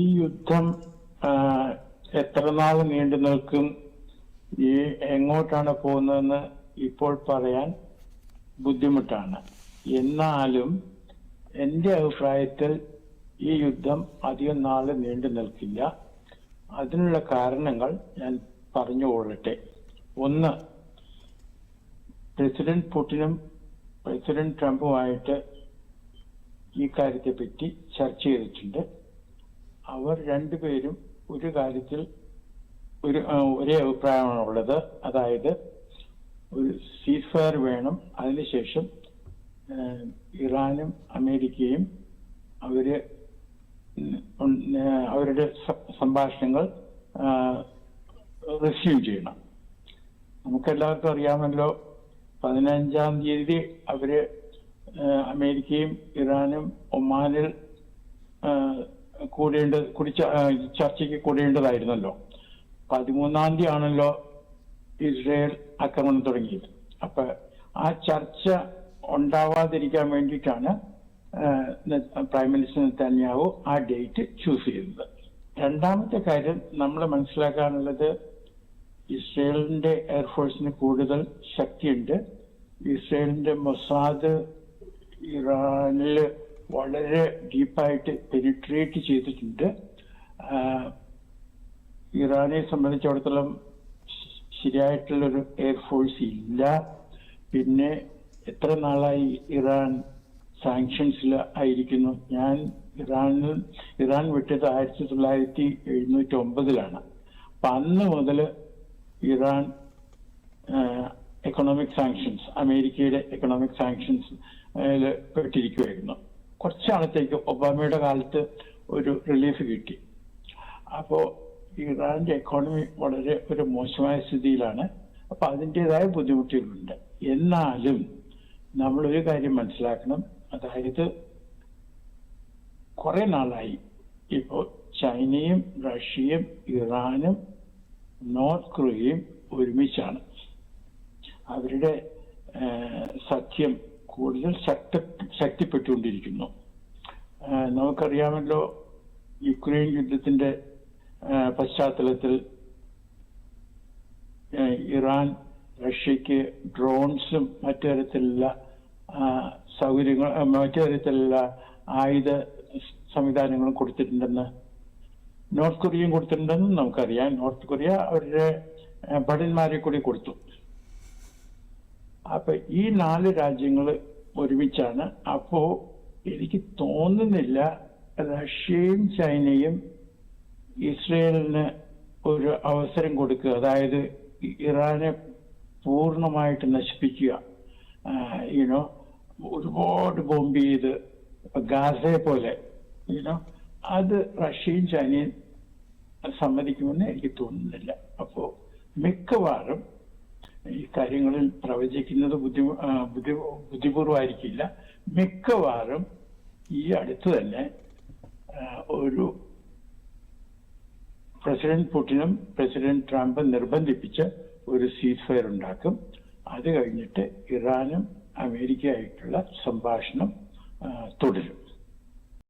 ഈ യുദ്ധം എത്ര നാൾ നീണ്ടു നിൽക്കും, ഈ എങ്ങോട്ടാണ് പോകുന്നതെന്ന് ഇപ്പോൾ പറയാൻ ബുദ്ധിമുട്ടാണ്. എന്നാലും എൻ്റെ അഭിപ്രായത്തിൽ ഈ യുദ്ധം അധികം നാള് നീണ്ടു നിൽക്കില്ല. അതിനുള്ള കാരണങ്ങൾ ഞാൻ പറഞ്ഞുകൊള്ളട്ടെ. ഒന്ന്, പ്രസിഡന്റ് പുടിനും പ്രസിഡന്റ് ട്രംപുമായിട്ട് ഈ കാര്യത്തെപ്പറ്റി ചർച്ച ചെയ്തിട്ടുണ്ട്. അവർ രണ്ടുപേരും ഒരു കാര്യത്തിൽ ഒരേ അഭിപ്രായമാണുള്ളത്. അതായത് ഒരു സീസ് ഫയർ വേണം. അതിനുശേഷം ഇറാനും അമേരിക്കയും അവരുടെ സംഭാഷണങ്ങൾ റെസ്യൂം ചെയ്യണം. നമുക്കെല്ലാവർക്കും അറിയാമല്ലോ, 15-ാം തീയതി അമേരിക്കയും ഇറാനും ഒമാനിൽ ചർച്ചയ്ക്ക് കൂടേണ്ടതായിരുന്നല്ലോ. 13-ാം തീയതി ആണല്ലോ ഇസ്രയേൽ ആക്രമണം തുടങ്ങിയത്. അപ്പൊ ആ ചർച്ച ഉണ്ടാവാതിരിക്കാൻ വേണ്ടിയിട്ടാണ് പ്രൈം മിനിസ്റ്റർ നെതന്യാഹു ആ ഡേറ്റ് ചൂസ് ചെയ്തത്. രണ്ടാമത്തെ കാര്യം നമ്മൾ മനസ്സിലാക്കാനുള്ളത്, ഇസ്രയേലിന്റെ എയർഫോഴ്സിന് കൂടുതൽ ശക്തിയുണ്ട്. ഇസ്രയേലിന്റെ മൊസാദ് ഇറാനിൽ വളരെ ഡീപ്പായിട്ട് പെനിട്രേറ്റ് ചെയ്തിട്ടുണ്ട്. ഇറാനെ സംബന്ധിച്ചിടത്തോളം ശരിയായിട്ടുള്ളൊരു എയർഫോഴ്സ് ഇല്ല. പിന്നെ എത്ര നാളായി ഇറാൻ സാങ്ഷൻസിൽ ആയിരിക്കുന്നു. ഇറാൻ വിട്ടത് 1979-ലാണ്. അപ്പൊ അന്ന് മുതൽ ഇറാൻ എക്കണോമിക് സാങ്ഷൻസ്, അമേരിക്കയുടെ എക്കണോമിക് സാങ്ഷൻസ് പെട്ടിരിക്കുമായിരുന്നു. കുറച്ചാളത്തേക്ക് ഒബാമയുടെ കാലത്ത് ഒരു റിലീഫ് കിട്ടി. അപ്പോ ഇറാന്റെ എക്കോണമി വളരെ ഒരു മോശമായ സ്ഥിതിയിലാണ്. അപ്പൊ അതിൻ്റെതായ ബുദ്ധിമുട്ടുകളുണ്ട്. എന്നാലും നമ്മളൊരു കാര്യം മനസ്സിലാക്കണം, അതായത് കുറെ നാളായി ഇപ്പോൾ ചൈനയും റഷ്യയും ഇറാനും നോർത്ത് കൊറിയയും ഒരുമിച്ചാണ്. അവരുടെ സഖ്യം കൂടുതൽ ശക്തിപ്പെട്ടുകൊണ്ടിരിക്കുന്നു. നമുക്കറിയാമല്ലോ, യുക്രൈൻ യുദ്ധത്തിന്റെ പശ്ചാത്തലത്തിൽ ഇറാൻ റഷ്യക്ക് ഡ്രോൺസും മറ്റു തരത്തിലുള്ള മറ്റു തരത്തിലുള്ള ആയുധ സംവിധാനങ്ങളും കൊടുത്തിട്ടുണ്ടെന്ന് നോർത്ത് കൊറിയയും കൊടുത്തിട്ടുണ്ടെന്ന് നമുക്കറിയാം. നോർത്ത് കൊറിയ അവരുടെ ഭടന്മാരെ കൂടി കൊടുത്തു. അപ്പൊ ഈ 4 രാജ്യങ്ങൾ ഒരുമിച്ചാണ്. അപ്പോ എനിക്ക് തോന്നുന്നില്ല റഷ്യയും ചൈനയും ഇസ്രയേലിന് ഒരു അവസരം കൊടുക്കുക, അതായത് ഇറാനെ പൂർണ്ണമായിട്ട് നശിപ്പിക്കുക, ഒരുപാട് ബോംബ് ചെയ്ത് ഗാസയെ പോലെ അത് റഷ്യയും ചൈനയും സമ്മതിക്കുമെന്ന് എനിക്ക് തോന്നുന്നില്ല. അപ്പോ മിക്കവാറും ഈ കാര്യങ്ങളിൽ പ്രവചിക്കുന്നത് ബുദ്ധിപൂർവമായിരിക്കില്ല. മിക്കവാറും ഈ അടുത്ത് തന്നെ ഒരു പ്രസിഡന്റ് പുടിനും പ്രസിഡന്റ് ട്രംപും നിർബന്ധിപ്പിച്ച് ഒരു സീസ് ഫയർ ഉണ്ടാക്കും. അത് കഴിഞ്ഞിട്ട് ഇറാനും അമേരിക്കയായിട്ടുള്ള സംഭാഷണം തുടരും.